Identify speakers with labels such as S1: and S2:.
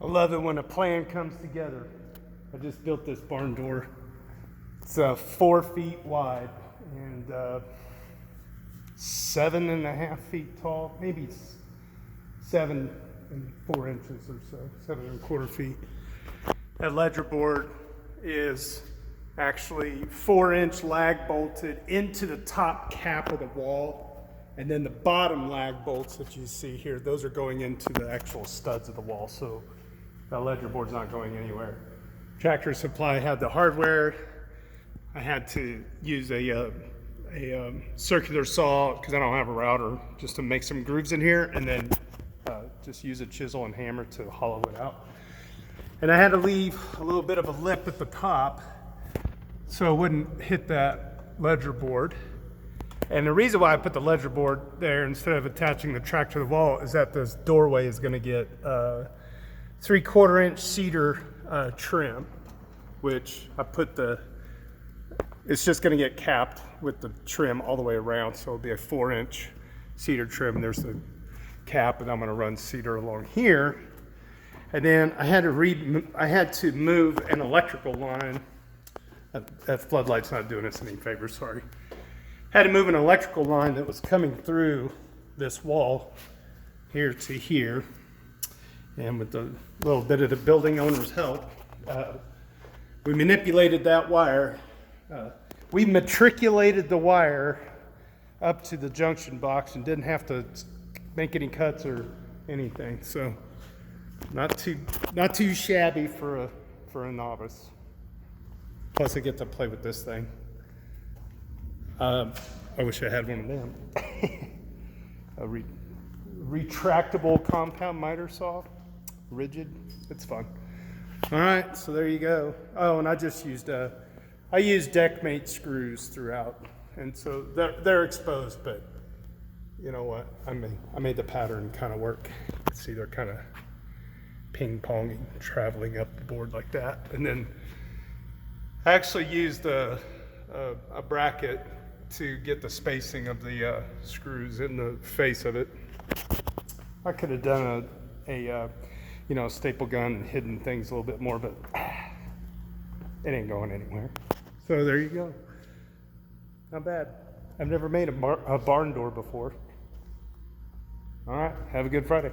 S1: I love it when a plan comes together. I just built this barn door. It's 4 feet wide and 7.5 feet tall, maybe 7 and 4 inches or so, 7.25 feet. That ledger board is actually 4-inch lag bolted into the top cap of the wall, and then the bottom lag bolts that you see here, those are going into the actual studs of the wall, so that ledger board's not going anywhere. Tractor Supply had the hardware. I had to use a circular saw because I don't have a router, just to make some grooves in here, and then just use a chisel and hammer to hollow it out. And I had to leave a little bit of a lip at the top so it wouldn't hit that ledger board. And the reason why I put the ledger board there instead of attaching the track to the wall is that this doorway is going to get 3/4 inch cedar trim, which I put it's just going to get capped with the trim all the way around, so it'll be a 4-inch cedar trim. There's the cap, and I'm going to run cedar along here. And then I had to move an electrical line. That floodlight's not doing us any favors, sorry. Had to move an electrical line that was coming through this wall here to here. And with a little bit of the building owner's help, we manipulated that wire. We matriculated the wire up to the junction box and didn't have to make any cuts or anything. So not too shabby for a novice. Plus I get to play with this thing. I wish I had one of them. A retractable compound miter saw, rigid. It's fun. All right, so there you go. Oh, and I used Deckmate screws throughout, and so they're exposed, but you know what? I made the pattern kind of work. See, they're kind of ping-ponging, traveling up the board like that, and then I actually used a bracket to get the spacing of the screws in the face of it. I could have done a staple gun and hidden things a little bit more, but it ain't going anywhere. So there you go. Not bad. I've never made a barn door before. All right, have a good Friday.